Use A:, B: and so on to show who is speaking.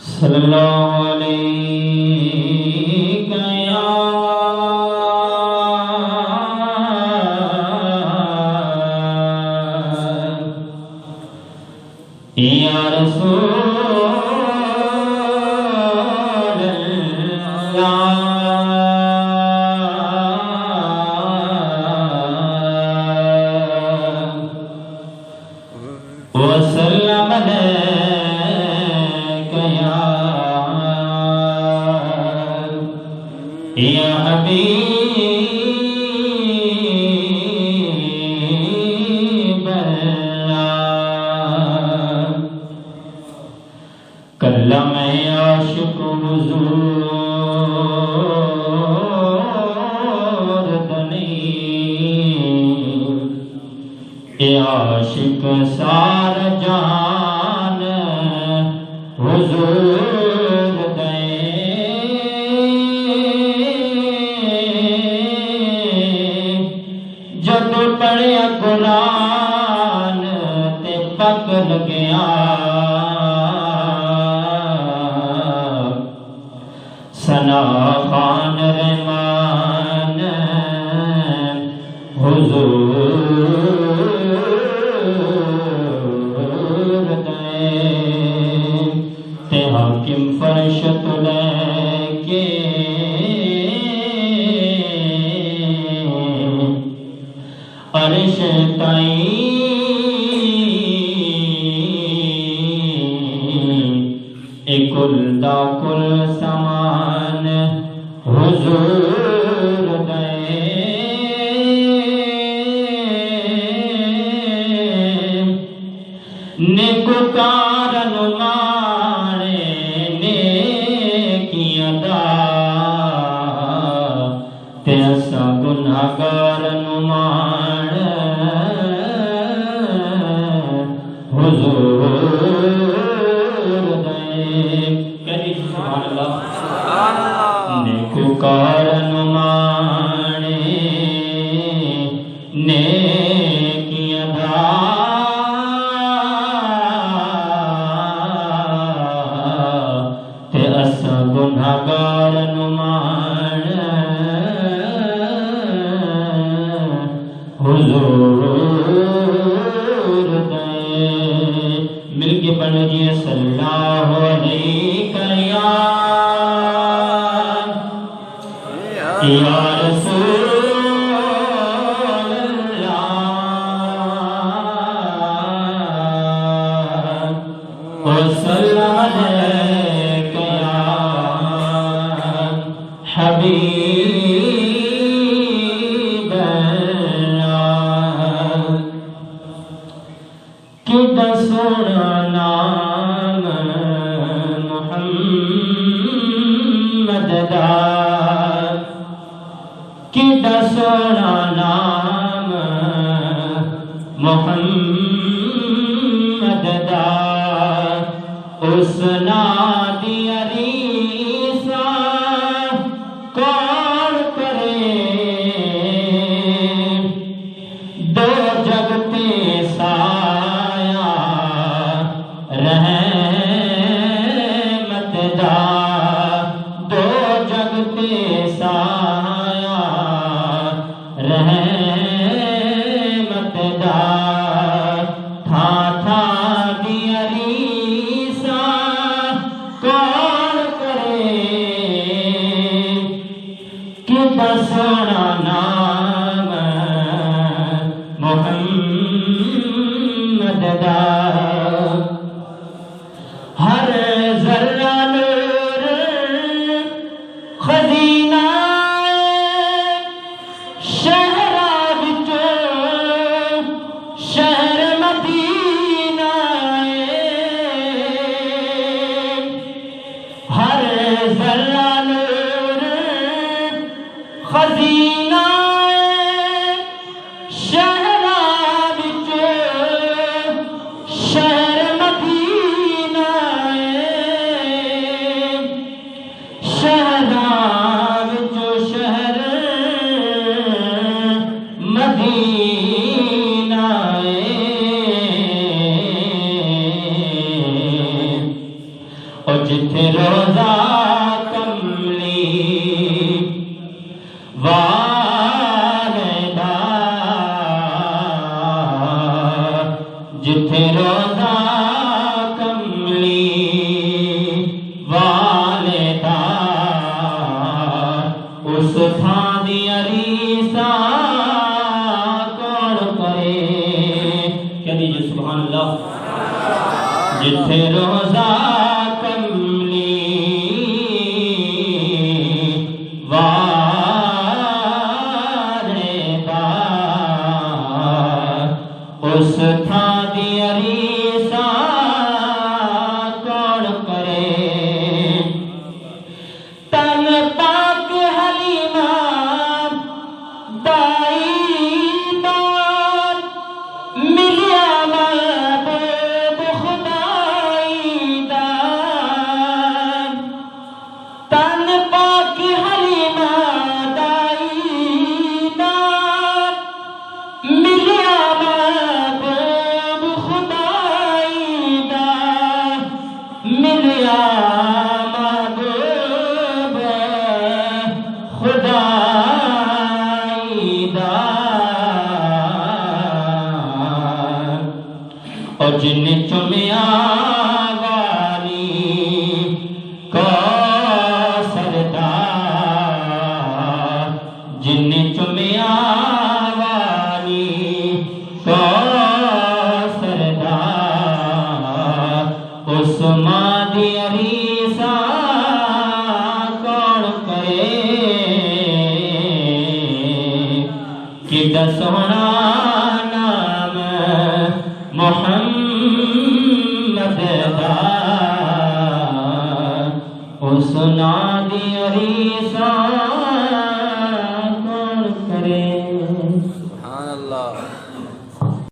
A: صلی اللہ علیہ یا رسول وسلم یا حبیب اللہ کلم عاشق حضور دنی اے عاشق سار جان حضور پڑھیا قرآن تے پک لگیا ثنا خان رحمان حضور دے تے حاکم فرشت لے کے عرش تائیں اے کل دا کل سامان حضور دے نیکوکار نمانے نیکیاں دا تے اساں گناہگار نمان حضور دے کہی سبحان اللہ نیکوکار نمانے نیکیاں دا تے اساں گناہگار نمان حضور دے مل کے پڑھ جی صلی اللہ علیہ یا رسول اللہ وسلم علیک یا حبیب اللہ کیڈا سونا نام محمد دا کیڈا سونا نام محمد دا اس نام دی ریسا کون کرے دو جگتے سایہ رحمت دا دو جگتے سایہ رحمت دا تھا تھا دی ریسا کون کرے کیڈا سونا نام محمد دا ہر ذرہ نور خزینہ شہر وچوں شہر مدینہ ہر ذرہ نور خزینہ شہر وچوں شہر جتھے روزہ کملی والے دا اس تھاں دی ریسا کون کرے؟ کہہ دیجئے سبحان اللہ۔ جتھے روزہ کملی والے دا اس تھاں دی ریسا کون کرے؟ تن پاک حلیمہ دائی نال ملیا محبوب خدائی دا۔ تن پاک حلیمہ دائی نال ملیا محبوب خدائی دا۔ ملیا محبوب خدائی دا۔ اور جن چمیا والی کوثر دا، جن چمیا والی کوثر دا، اس ماں دی ریسا کون کرے؟ کڈا سونا نام محمد دا، اس نام دی ریسا